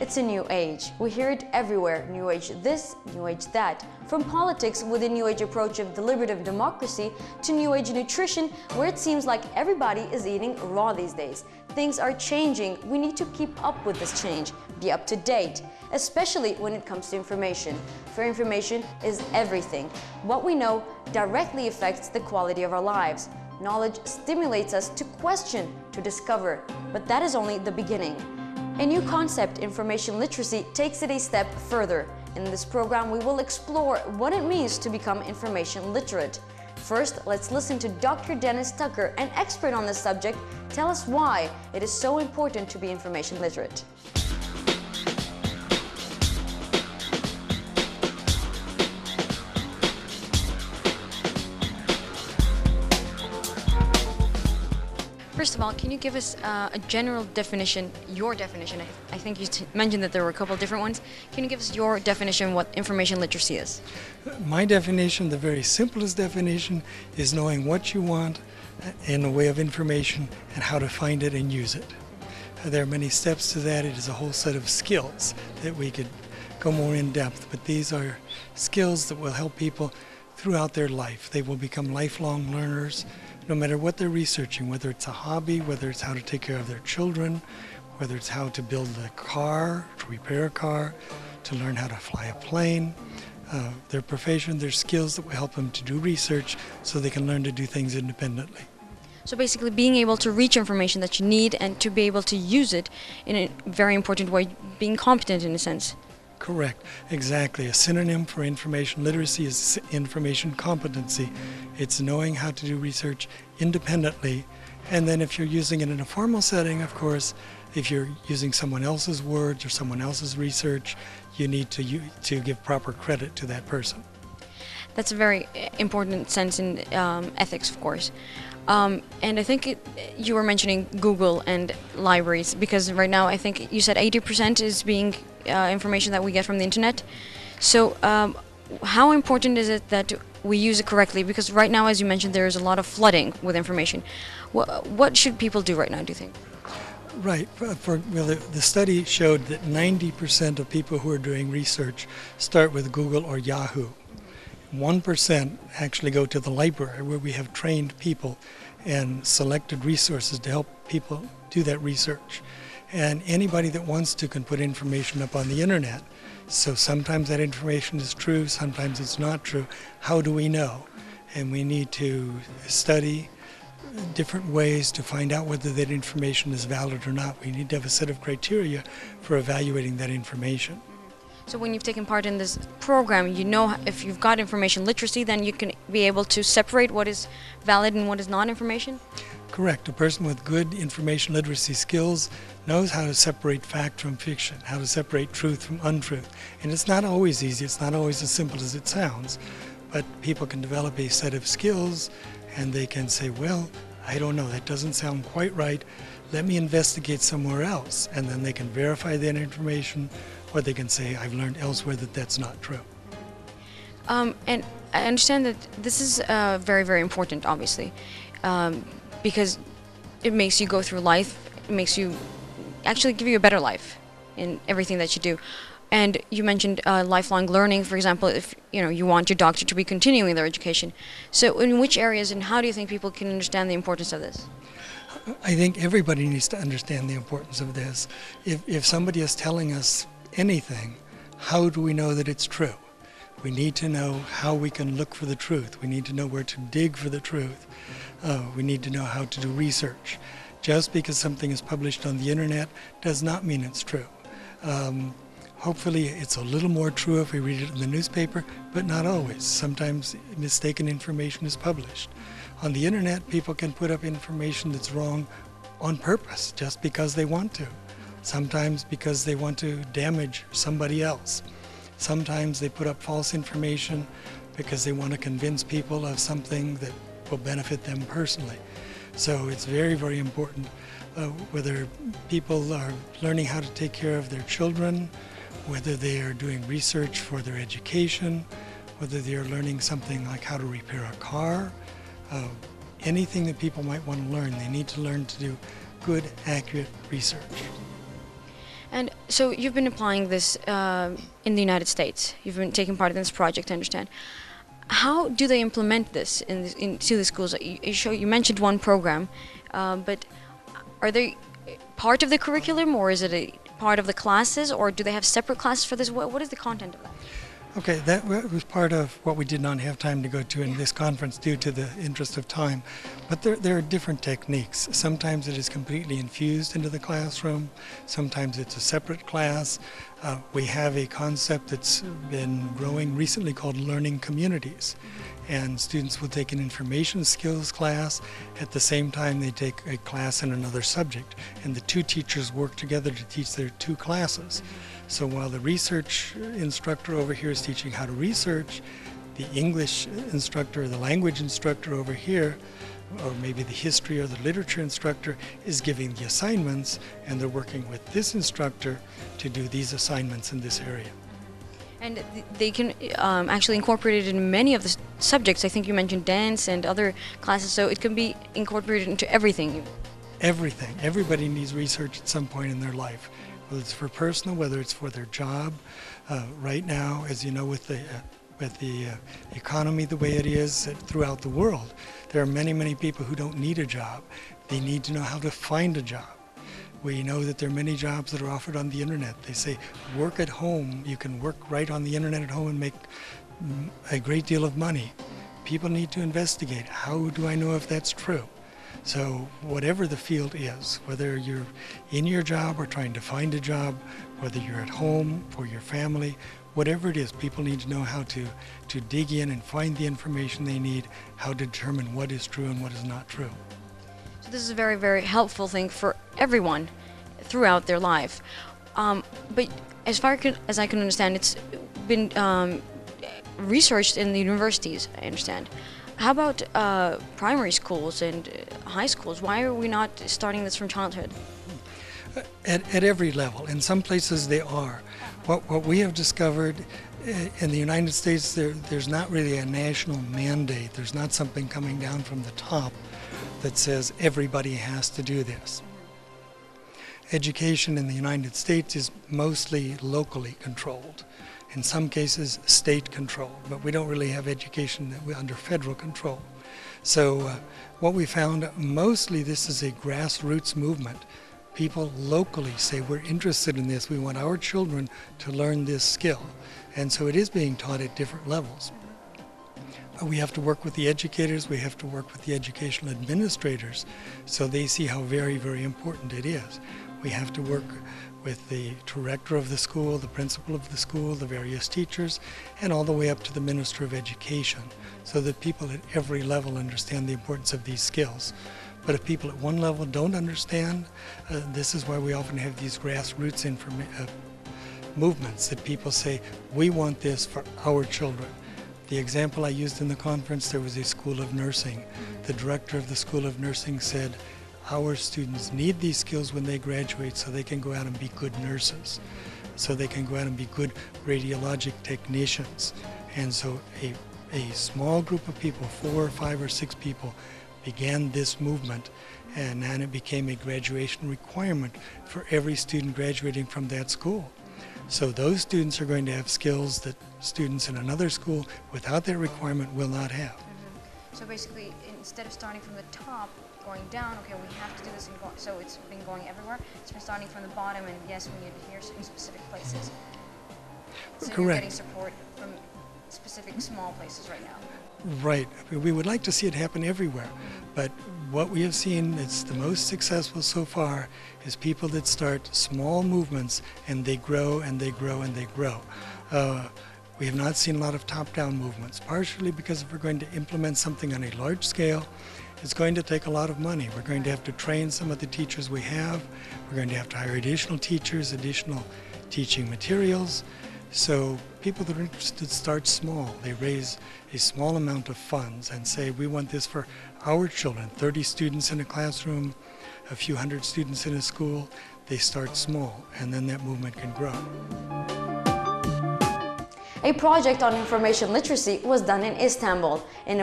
It's a new age. We hear it everywhere. New age this, new age that. From politics with the new age approach of deliberative democracy to new age nutrition, where it seems like everybody is eating raw these days. Things are changing. We need to keep up with this change, be up to date, especially when it comes to information. For information is everything. What we know directly affects the quality of our lives. Knowledge stimulates us to question, to discover, but that is only the beginning. A new concept, information literacy, takes it a step further. In this program, we will explore what it means to become information literate. First, let's listen to Dr. Dennis Tucker, an expert on this subject, tell us why it is so important to be information literate. First of all, can you give us a general definition, your definition? I think you mentioned that there were a couple of different ones. Can you give us your definition of what information literacy is? My definition, the very simplest definition, is knowing what you want in the way of information and how to find it and use it. There are many steps to that. It is a whole set of skills that we could go more in depth, but these are skills that will help people throughout their life. They will become lifelong learners, no matter what they're researching, whether it's a hobby, whether it's how to take care of their children, whether it's how to build a car, to repair a car, to learn how to fly a plane. Their profession, their skills that will help them to do research so they can learn to do things independently. So basically being able to reach information that you need and to be able to use it in a very important way, being competent in a sense. Correct, exactly. A synonym for information literacy is information competency. It's knowing how to do research independently, and then if you're using it in a formal setting, of course, if you're using someone else's words or someone else's research, you need to give proper credit to that person. That's a very important sense in ethics, of course. And I think you were mentioning Google and libraries, because right now I think you said 80% is being information that we get from the internet. So how important is it that we use it correctly? Because right now, as you mentioned, there is a lot of flooding with information. What should people do right now, do you think? Right. The study showed that 90% of people who are doing research start with Google or Yahoo. 1% actually go to the library, where we have trained people and selected resources to help people do that research. And anybody that wants to can put information up on the internet. So sometimes that information is true, sometimes it's not true. How do we know? And we need to study different ways to find out whether that information is valid or not. We need to have a set of criteria for evaluating that information. So when you've taken part in this program, you know if you've got information literacy, then you can be able to separate what is valid and what is not information? Correct. A person with good information literacy skills knows how to separate fact from fiction, how to separate truth from untruth. And it's not always easy, it's not always as simple as it sounds, but people can develop a set of skills and they can say, well, I don't know, that doesn't sound quite right, let me investigate somewhere else. And then they can verify that information, or they can say, I've learned elsewhere that that's not true. And I understand that this is very, very important, obviously, because it makes you go through life, it makes you actually give you a better life in everything that you do. And you mentioned lifelong learning, for example, if you want your doctor to be continuing their education. So in which areas and how do you think people can understand the importance of this? I think everybody needs to understand the importance of this. If somebody is telling us anything, how do we know that it's true? We need to know how we can look for the truth. We need to know where to dig for the truth. We need to know how to do research. Just because something is published on the internet does not mean it's true. Hopefully it's a little more true if we read it in the newspaper, but not always. Sometimes mistaken information is published. On the internet, people can put up information that's wrong on purpose, just because they want to. Sometimes because they want to damage somebody else. Sometimes they put up false information because they want to convince people of something that will benefit them personally. So it's very, very important whether people are learning how to take care of their children, whether they are doing research for their education, whether they are learning something like how to repair a car, anything that people might want to learn, they need to learn to do good, accurate research. And so you've been applying this in the United States. You've been taking part in this project, I understand. How do they implement this into the schools? You mentioned one program, but are they part of the curriculum, or is it a part of the classes, or do they have separate classes for this? What is the content of that? Okay, that was part of what we did not have time to go to in this conference due to the interest of time. But there are different techniques. Sometimes it is completely infused into the classroom. Sometimes it's a separate class. We have a concept that's been growing recently called learning communities. And students will take an information skills class. At the same time, they take a class in another subject. And the two teachers work together to teach their two classes. So while the research instructor over here is teaching how to research, the English instructor or the language instructor over here, or maybe the history or the literature instructor, is giving the assignments, and they're working with this instructor to do these assignments in this area. And they can actually incorporate it in many of the subjects. I think you mentioned dance and other classes, so it can be incorporated into everything. Everything. Everybody needs research at some point in their life, whether it's for personal, whether it's for their job. Right now, as you know, with the economy the way it is throughout the world, there are many people who don't need a job. They need to know how to find a job. We know that there are many jobs that are offered on the internet. They say, work at home. You can work right on the internet at home and make a great deal of money. People need to investigate. How do I know if that's true? So whatever the field is, whether you're in your job or trying to find a job, whether you're at home for your family, whatever it is, people need to know how to dig in and find the information they need, how to determine what is true and what is not true. So this is a very helpful thing for everyone throughout their life. But as far as I can understand, it's been researched in the universities, I understand. How about primary schools and high schools? Why are we not starting this from childhood? At every level. In some places they are. What we have discovered in the United States, there's not really a national mandate. There's not something coming down from the top that says everybody has to do this. Education in the United States is mostly locally controlled. In some cases, state controlled, but we don't really have education under federal control. So what we found, mostly this is a grassroots movement. People locally say, we're interested in this, we want our children to learn this skill. And so it is being taught at different levels. But we have to work with the educators, we have to work with the educational administrators, so they see how very important it is. We have to work with the director of the school, the principal of the school, the various teachers, and all the way up to the Minister of Education, so that people at every level understand the importance of these skills. But if people at one level don't understand, this is why we often have these grassroots movements that people say, we want this for our children. The example I used in the conference, there was a school of nursing. The director of the school of nursing said, our students need these skills when they graduate so they can go out and be good nurses, so they can go out and be good radiologic technicians. And so a small group of people, 4 or 5 or 6 people, began this movement, and then it became a graduation requirement for every student graduating from that school. So those students are going to have skills that students in another school without that requirement will not have. So basically, instead of starting from the top, going down, okay, we have to do this, so it's been going everywhere. It's been starting from the bottom, and yes, we need to hear in specific places. So Correct. You're getting support from specific small places right now. Right. We would like to see it happen everywhere, but what we have seen that's the most successful so far is people that start small movements and they grow and they grow and they grow. We have not seen a lot of top-down movements, partially because if we're going to implement something on a large scale, it's going to take a lot of money. We're going to have to train some of the teachers we have. We're going to have to hire additional teachers, additional teaching materials. So people that are interested start small. They raise a small amount of funds and say, we want this for our children, 30 students in a classroom, a few hundred students in a school. They start small, and then that movement can grow. A project on information literacy was done in Istanbul and